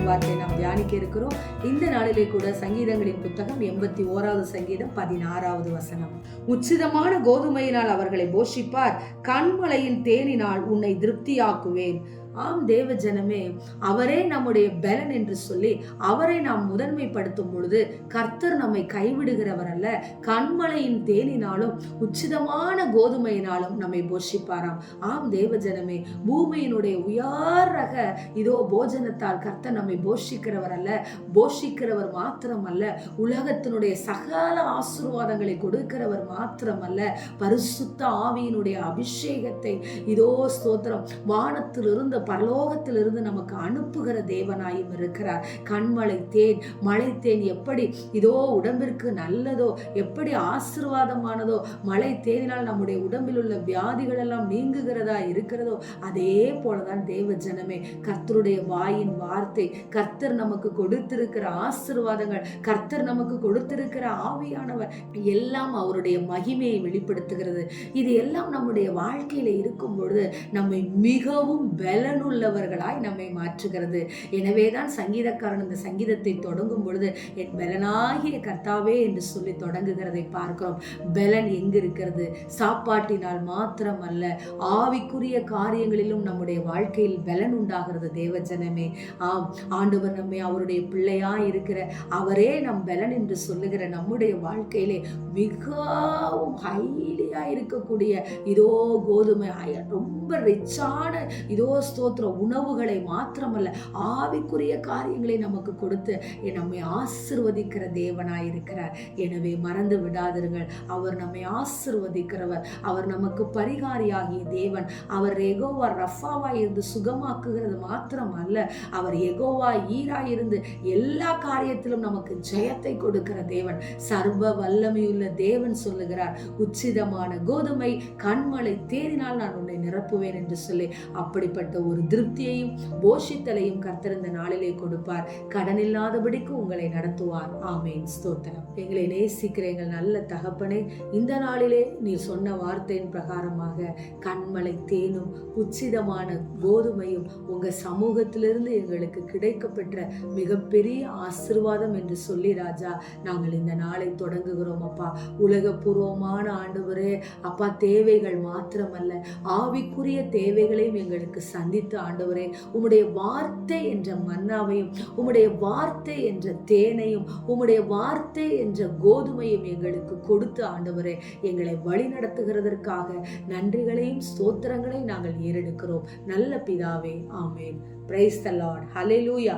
வார்த்தை நாம் தியானிக்க இருக்கிறோம். இந்த நாளிலே கூட சங்கீதங்களின் புத்தகம் 81வது சங்கீதம் 16வது வசனம். உச்சிதமான கோதுமையினால் அவர்களை போஷிப்பார், கண்மலையின் தேனினால் உன்னை திருப்தியாக்குவேன். ஆம் தேவ ஜனமே, அவரே நம்முடைய பலன் என்று சொல்லி அவரை நாம் முதன்மைப்படுத்தும் பொழுது கர்த்தர் நம்மை கைவிடுகிறவர் அல்ல. கண்மலையின் தேனினாலும் உச்சிதமான கோதுமையினாலும் நம்மை போஷிப்பாராம். ஆம் தேவ ஜனமே, பூமியினுடைய உயர் ரக இதோ போஜனத்தால் கர்த்தர் நம்மை போஷிக்கிறவர் அல்ல. போஷிக்கிறவர் மாத்திரம் அல்ல, உலகத்தினுடைய சகல ஆசீர்வாதங்களை கொடுக்கிறவர் மாத்திரம் அல்ல, பரிசுத்த ஆவியினுடைய அபிஷேகத்தை இதோ ஸ்தோத்திரம் வானத்திலிருந்து பரலோகத்திலிருந்து நமக்கு அனுப்புகிற தேவனாயும் இருக்கிறார். கண்மலை தேன், மலை தேன் எப்படி இதோ உடம்பிற்கு நல்லதோ, எப்படி ஆசீர்வாதமானதோ, மலை தேனினால் நம்முடைய உடம்பில் உள்ள வியாதிகள் எல்லாம் நீங்குகிறதா இருக்கிறதோ, அதே போலதான் தேவ ஜனமே, கர்த்தருடைய வாயின் வார்த்தை, கர்த்தர் நமக்கு கொடுத்திருக்கிற ஆசீர்வாதங்கள், கர்த்தர் நமக்கு கொடுத்திருக்கிற ஆவியானவர் எல்லாம் அவருடைய மகிமையை வெளிப்படுத்துகிறது. இது எல்லாம் நம்முடைய வாழ்க்கையில இருக்கும் பொழுது நம்மை மிகவும் பலனுள்ளவர்களாய் நம்மை மாற்றுகிறது. எனவேதான் சங்கீதக்காரன் இந்த சங்கீதத்தை தொடங்கும் பொழுது என் பலனாகிய கர்த்தாவே என்று சொல்லி தொடங்குகிறதை பார்க்கிறோம். பலன் எங்கு இருக்கிறது? சாப்பாட்டினால் மாத்திரம் அல்ல, ஆவிக்குரிய காரியங்களிலும் நம்முடைய வாழ்க்கையில் பலன் உண்டாகிறது தேவ ஜனமே. ஆம், ஆண்டவர் நம்மை அவருடைய பிள்ளையாய் இருக்கிற அவரே நம் பலன் என்று சொல்லுகிற நம்முடைய வாழ்க்கையிலே மிகவும் ஹைலியா இருக்கக்கூடிய இதோ கோதுமை ரொம்ப ரிச்சான இதோ ஸ்தோத்திர உணவுகளை மாத்திரமல்ல, ஆவிக்குரிய காரியங்களை நமக்கு கொடுத்து நம்மை ஆசிர்வதிக்கிற தேவனாயிருக்கிறார். எனவே மறந்து விடாதிருங்கள், அவர் நம்மை ஆசிர்வதிக்கிறவர், அவர் நமக்கு பரிகாரியாகிய தேவன். அவர் யெகோவா ரஃபாவாய் இருந்து சுகமாக்குகிறது மாத்திரம் அல்ல, அவர் யெகோவா ஈராய் இருந்து எல்லா காரியத்திலும் நமக்கு ஜெயத்தை கொடுக்கிற தேவன், சர்வ வல்லமையுள்ள தேவன் சொல்லுகிறார், உச்சிதமான கோதுமை கண்மலை தேனினால் நான் உன்னை நிரப்புவேன் என்று சொல்லி அப்படிப்பட்ட ஒரு திருப்தியையும் போஷித்தலையும் கர்த்தர் இந்த நாளிலே கொடுப்பார். கடன் இல்லாதபடிக்கு உங்களை நடத்துவார். ஆமேன். ஸ்தோத்திரம். எங்களை நேசிக்கிற எங்கள் நல்ல தகப்பனே, இந்த நாளிலே நீர் சொன்ன வார்த்தையின் பிரகாரமாக கண்மலை தேனும் உச்சிதமான கோதுமையும் உங்க சமூகத்திலிருந்து எங்களுக்கு கிடைக்க பெற்ற மிகப்பெரிய ஆசீர்வாதம் என்று சொல்லி ராஜா நாங்கள் இந்த நாளை தொடங்குகிறோம். அப்பா, உலகபூர்வமான ஆண்டவரே அப்பா, தேவைகள் மாத்திரமல்ல, ஆவிக்குரிய தேவைகளையும் எங்களுக்கு சந்தித்து ஆண்டவரே, உம்முடைய வார்த்தை என்ற மன்னாவையும், உம்முடைய வார்த்தை என்ற தேனையும், உம்முடைய வார்த்தை என்ற கோதுமையும் எங்களுக்கு கொடுத்து ஆண்டவரே எங்களை வழி நடத்துகிறதற்காக நன்றிகளையும் ஸ்தோத்திரங்களையும் நாங்கள் ஏறெடுக்கிறோம். நல்ல பிதாவே, ஆமேன். Praise the Lord. ஹல்லேலூயா.